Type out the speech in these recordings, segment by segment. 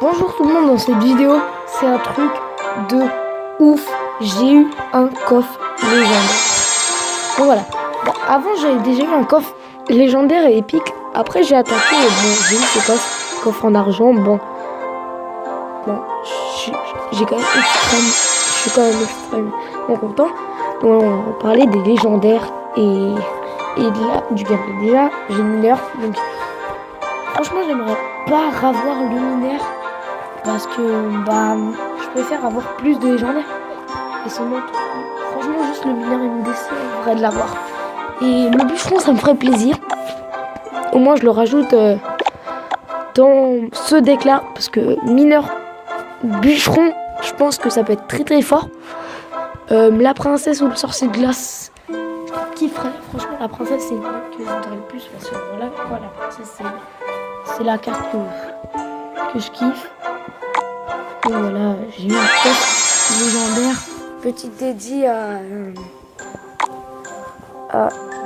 Bonjour tout le monde, dans cette vidéo, c'est un truc de ouf. J'ai eu un coffre légendaire. Donc voilà. Bon, avant, j'avais déjà eu un coffre légendaire et épique. Après, j'ai attaqué et bon, j'ai eu ce coffre en argent. Bon, j'ai quand même je suis quand même extrêmement content. Donc, on va parler des légendaires et du gameplay. Déjà, j'ai une mineur. Donc, franchement, j'aimerais pas avoir le mineur. Parce que je préfère avoir plus de légendaires. Et seulement, franchement, juste le mineur et une décès, de l'avoir. Et le bûcheron, ça me ferait plaisir. Au moins, je le rajoute dans ce deck-là. Parce que mineur, bûcheron, je pense que ça peut être très très fort. La princesse ou le sorcier de glace, qui ferait. Franchement, la princesse, c'est une carte que je voudrais le plus. Parce que voilà, quoi, la princesse, c'est la carte que je kiffe. Et voilà, j'ai eu un coffre légendaire. Petite dédie à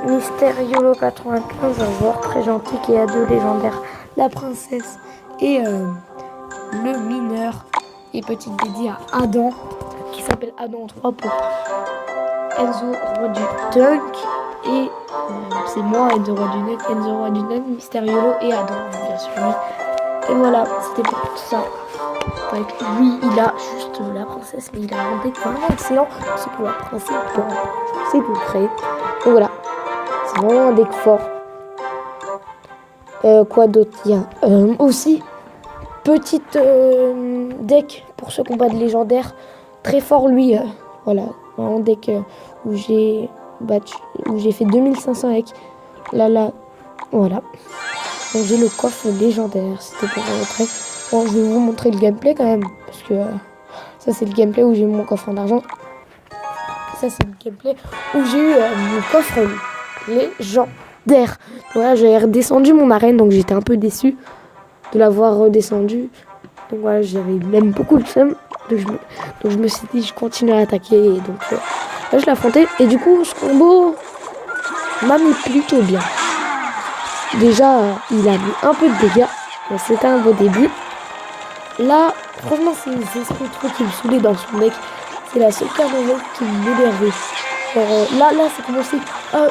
Mysteriolo 95, un joueur très gentil qui a deux légendaires, la princesse et le mineur. Et petite dédie à Adam, qui s'appelle Adam 3 pour Enzo, roi du Dunk. Et c'est moi, Enzo, roi du Dunk, Enzo, roi du Dunk, Mysteriolo et Adam, bien sûr. Et voilà, c'était pour tout ça. Avec lui, il a juste la princesse, mais il a un deck vraiment excellent. C'est pour la princesse, c'est pour créer. Donc voilà, c'est vraiment un deck fort. Quoi d'autre? Il y a aussi petite deck pour ce combat de légendaire. Très fort lui. Voilà, un deck où j'ai fait 2500 avec. Là, voilà. Donc j'ai le coffre légendaire. C'était pour vous montrer. Bon, je vais vous montrer le gameplay quand même, parce que ça c'est le gameplay où j'ai eu mon coffre en argent. Ça c'est le gameplay où j'ai eu mon coffre légendaire. Voilà, j'avais redescendu mon arène, donc j'étais un peu déçu de l'avoir redescendu. Donc voilà, j'avais même beaucoup de seum. Donc je me suis dit, je continue à attaquer. Et donc là, je l'ai affronté. Et du coup, ce combo m'a mis plutôt bien. Déjà, il a mis un peu de dégâts. C'était un beau début. Là, franchement, c'est les esprits trop qui me saoulaient dans son deck. C'est la seule carte de deck qui m'énervait. Là, c'est commencé à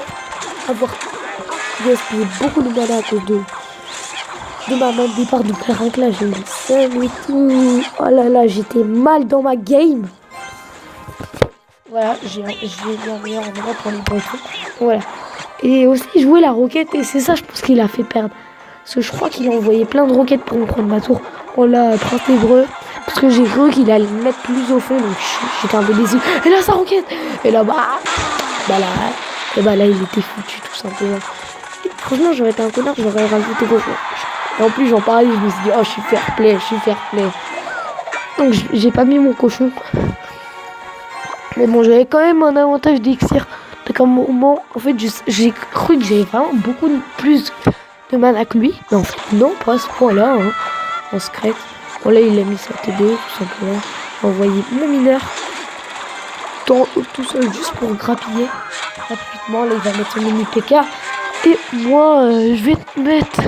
avoir gaspillé beaucoup de mana à cause de ma main de départ de Clerac. Là, j'ai eu le seum et tout. Oh là, j'étais mal dans ma game. Voilà, j'ai bien meilleur endroit pour les points. Voilà. Et aussi, jouer la roquette, et c'est ça, je pense qu'il a fait perdre. Parce que je crois qu'il a envoyé plein de roquettes pour me prendre ma tour. Oh là, prince hébreu. Parce que j'ai cru qu'il allait me mettre plus au fond. Donc j'étais un peu déçu. Et là, sa roquette. Et là, là, il était foutu tout simplement. Et franchement, j'aurais été un connard, j'aurais rajouté cochon. Et en plus, j'en parlais, je me suis dit, oh, je suis fair play. Donc j'ai pas mis mon cochon. Mais bon, j'avais quand même un avantage d'élixir. Donc à un moment, en fait, j'ai cru que j'avais vraiment beaucoup plus de mana que lui. Mais en fait, non, pas à ce point-là. En secret. Bon, là, il a mis sa T2, tout simplement. Envoyé mon mineur tout seul, juste pour grappiller rapidement. Là, il va mettre son mini PK. Et moi, je vais mettre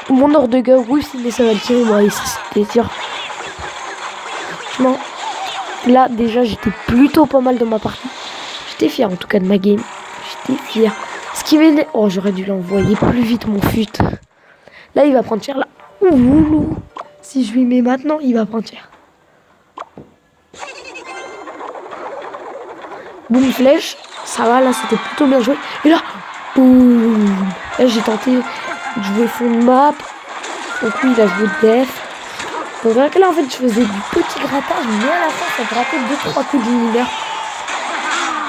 mon ordre de Garus, mais ça va le tirer, moi, ici, c'était sûr. Franchement, là, déjà, j'étais plutôt pas mal dans ma partie. J'étais fier, en tout cas, de ma game. J'étais fier. Ce qui m'énerve... Oh, j'aurais dû l'envoyer plus vite, mon fut. Là, il va prendre cher, là. Ouh. Si je lui mets maintenant, il va prendre cher. Boum, flèche. Ça va, là, c'était plutôt bien joué. Et là, boum. Là, j'ai tenté de jouer fond de map. Donc, lui, il a joué def. Donc, là, en fait, je faisais du petit grattage. Mais à la fin, ça grattait 2-3 coups de mineur.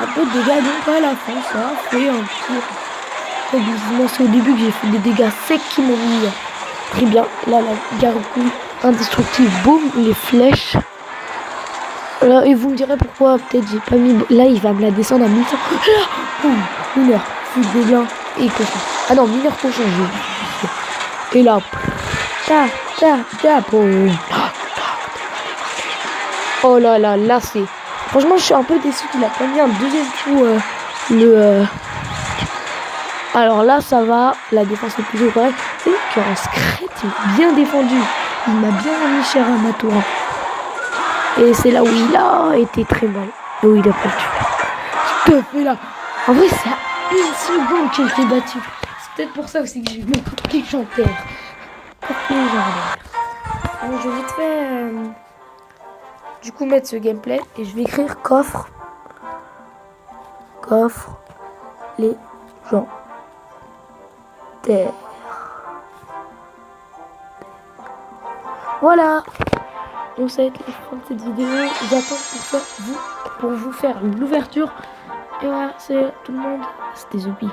Un peu de dégâts, donc à la fin, ça a fait un petit... C'est au début que j'ai fait des dégâts secs qui m'ont mis très bien. Là, la gargouille indestructible, boum, les flèches. Voilà, et vous me direz pourquoi peut-être j'ai pas mis... Là, il va me la descendre à 1100. Là, boum, mineur, fou de gobelin et cochon. Ah non, mineur cochon, j'ai... Et là, boum. Oh là, c'est... Franchement, je suis un peu déçu qu'il a pas mis un deuxième coup Alors là, ça va. La défense est plutôt correcte. C'est qu'en secret, il est bien défendu. Il m'a bien mis cher à ma tour. Et c'est là où il a été très mal. Et où il a pas tué. Tout à fait là. En vrai, c'est à une seconde qu'il été battu. C'est peut-être pour ça aussi que j'ai eu beaucoup de légendaires. Alors, je vais vite fait du coup mettre ce gameplay et je vais écrire coffre. Coffre légendaire. Voilà. Donc ça va être la fin de cette vidéo. J'attends pour vous faire l'ouverture. Et voilà, c'est tout le monde. C'était Zopi.